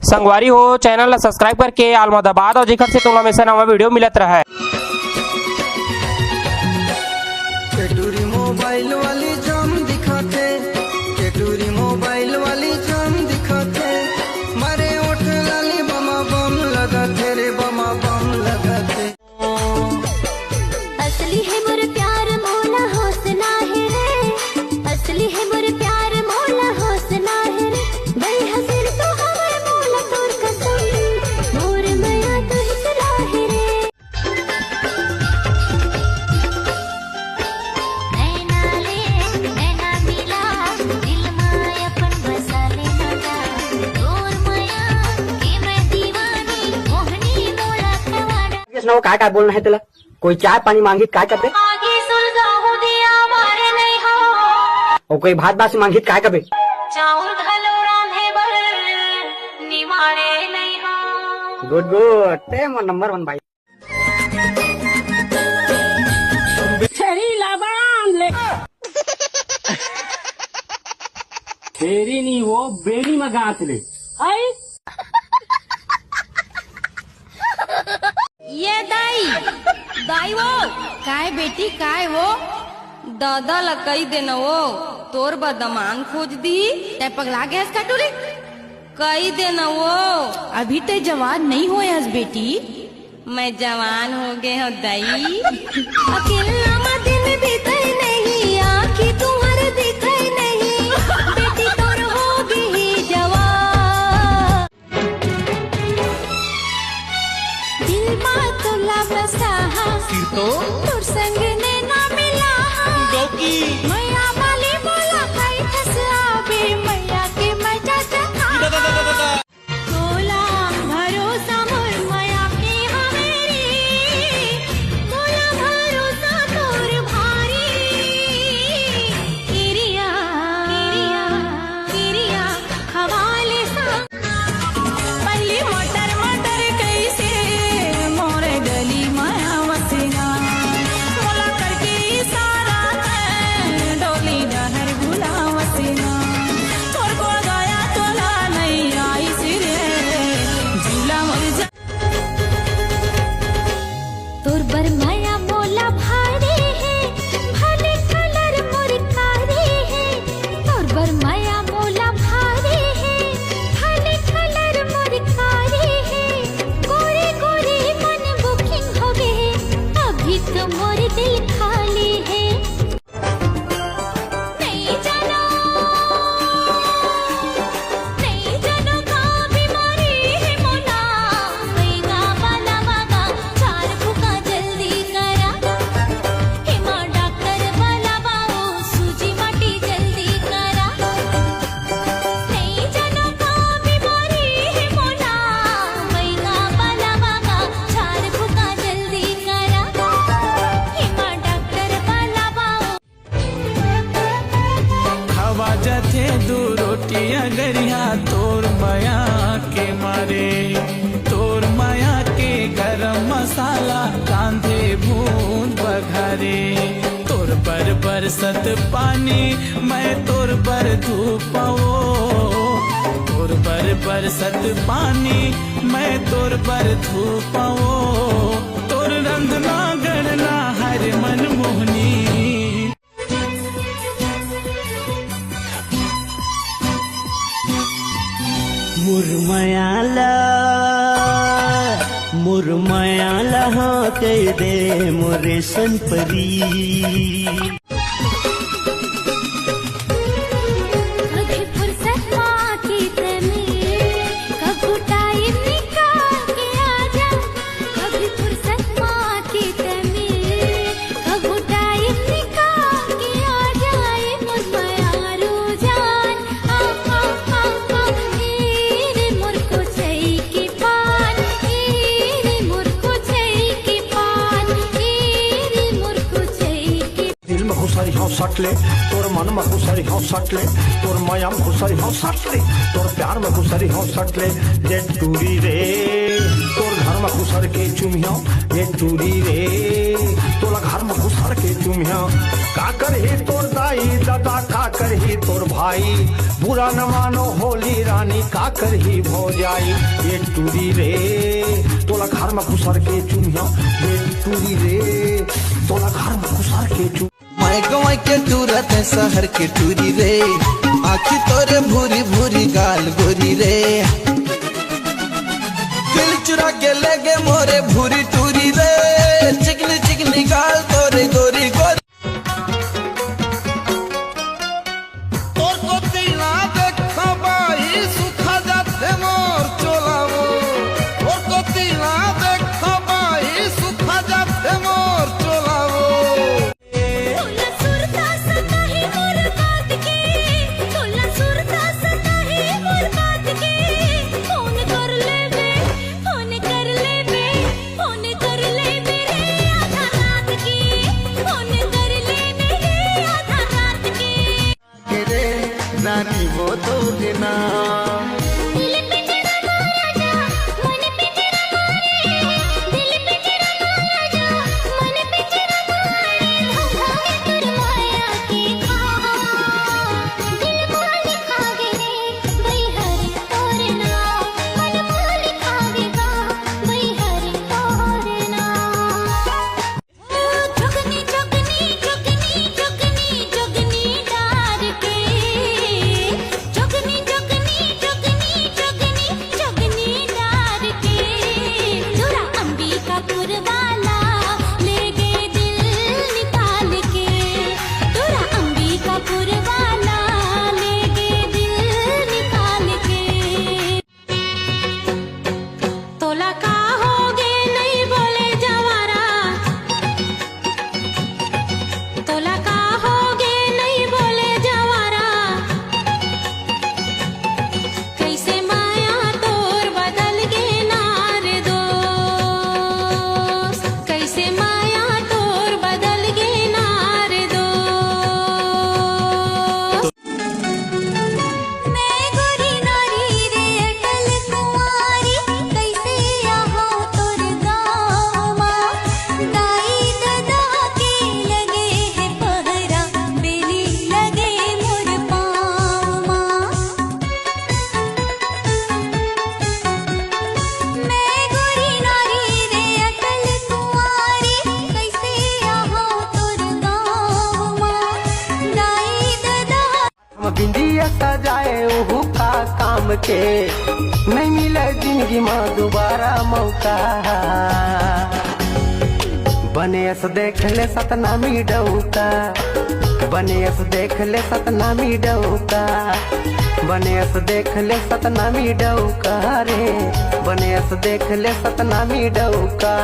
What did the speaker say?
संगवारी हो चैनल ला सब्सक्राइब करके आल मा दबा दो जेकर से तुम हमेशा नवा वीडियो मिलत रहे। केटूरी मोबाइल वाली जाम दिखाते, केटूरी मोबाइल वाली जाम दिखाते, मारे ओठ लाली बमा बम लगाते रे बमा बम लगाते। असली है मोर प्यार मोला हौसला है रे, असली है मोर प्यार मोला हौसला है रे, बे हसीन तो हमर मोला तोर कसम, मोर माया तो हिसला है रे। नैना ले नैना मिला, दिल माया अपन बसा लेना जा, तोर माया के मैं दीवानी, मोहनी मोला खवाड़ा। सुनाओ काय बोलना है तुला? कोई चाय पानी मांगी काय करबे? आगे सुलगाऊ दिया मारे नहीं हो, और कोई भात बासी मांगी काय करबे? चाउर घलो रांधे बर निवाड़े नहीं हो। गुड गुड, ते मोर नंबर 1 भाई। छेरी लाबान ले छेरी नहीं वो बेड़ी में गांठ ले आई। ये दाई दाई वो काय बेटी काय वो दादा ला कही देना वो तोर बदमान खोज दी ते पगला गैस कटोरी कही देना वो अभी ते जवान नहीं हो यस बेटी। मैं जवान हो गए हो दाई। अकेला मा दिन बीते नहीं, आँखी तुम्हारे दिखे नहीं, बेटी तोर होगी ही जवान। दिल मा तोला बसा तोर संग ने ना मिला मैया वाली बोला खाई खस आवे, मैया के मजा चखा तोला भरोसा मोर मैया के हमेरी, तोला भरोसा तोर भारी, किरिया किरिया किरिया हवाले सा पहली मोटर मोटर कैसे मोर गली माया वसना, बोला करके इशारा है डोली डहर भुला वसना, तोर को गया तोला नहीं आई सिरे झूला मोर जा तोर बर माया मोला भारी है, भले कलर मोर कारी है, तोर बर माया मोला भारी है, भले कलर मोर कारी है, गोरे गोरे मन बुकिंग हो गए, अभी तो मोर दिल खाली है। नहीं जानो का बीमारी है मोला, मैगा वाला वागा चार फुका जल्दी करा, हेमा डॉक्टर वाला बाओ सूजी माटी जल्दी करा। नहीं जानो का बीमारी है मोला, मैगा वाला वागा चार फुका जल्दी करा, हेमा डॉक्टर वाला बाओ। खावा जाते दो रोटियां गरिया तोर माया के मारे, तोर माया के गरम मसाला कांधे भून बघारे, तोर पर बरसत पानी मैं तोर पर धूपाओ, तोर पर बरसत पानी मैं तोर पर धूपाओ, तोर रंधना गणना हर मन मोहनी। मुरमयाला हाँ कह दे मोरे सनपरी, कभी फुर्सत माँ की तमीर, कभी टाइम निकाल के आजा, कभी फुर्सत माँ की तमीर, कभी टाइम निकाल के आजा, ये मुझ माया रुझान रे मोर को चाहिए की पान, रे मोर को चाहिए की पान, रे मोर को चाहिए की। दिल में घुसरी हो सटले, तोर मन में घुसरी हो सटले, तोर माया में घुसरी हो सटले, तोर प्यार में घुसरी हो सटले, ये टूरी रे तोर घर में घुसर के चुमिया, ये टूरी रे तोर तोला घर में घुसर के चुमिया का करही तोर दाई दादा का करही तोर भाई बुरा न मानो होली रानी का करही भौजाई ये टूरी रे तोला घर में घुसर के चुमिया ये टूरी रे तोला घर में घुसर के चुमिया मैं गवाई के टूरत है शहर के टूरी रे आखी तोरे भूरी भूरी गाल गोरी रे दिल चुरा के ले गे मोरे भूरी टूरी रे चिकनी चिकनी गाल तोरे गोरी गोरी तोर को तीना देखा बाई सुखा जाते मोर चोलावो तोर को तीना देखा बाई सुखा जाते मोर चोलावो तुला सुरता सताही मोर बात के तुला सुरता सताही मोर बात के फोन कर ले बे फोन कर ले बे फोन कर ले मेरे आधा रात के फोन कर ले मेरे आधा रात के रे रानी वो तो ना दिल पे तेरा मारा जा मन पे तेरा मारे दिल पे तेरा मारा जा मन पे तेरा मारे धोखा कर माया के खा दिल माल खागे रे बई हरे तोरे ना मन माल खागे गा बई हरे तोरे ना जोगनी जोगनी जोगनी जोगनी जोगनी डार के जोगनी जोगनी जोगनी जोगनी जोगनी डार के तोरा अंबिकापुर वाला ले गे दिल निकाल के तोरा अंबिकापुर वाला ले गे दिल निकाल के तोला का होगे नहीं बोले जवारा तोला का होगे नहीं बोले जवारा कैसे माया तोर बदल गे नार दोस्त कैसे माया तोर बदल गे नार दोस्त मैं गोरी नारी रे अटल कुमारी कैसे आहो तोर गाँव माँ दाई दादा के लगे है पहरा बेली लगे मोर पाँव माँ मैं गोरी नारी रे अटल कुमारी कैसे आहो तोर गाँव माँ दाई दादा हम बिंदिया सजाए ओहू का काम के नहीं मिले जिंदगी में दोबारा मौका बनेस देख ले सतनामी डौका बनेस देख ले सतनामी डौका बनेस देख ले सतनामी डौका रे बनेस देख ले सतनामी डौका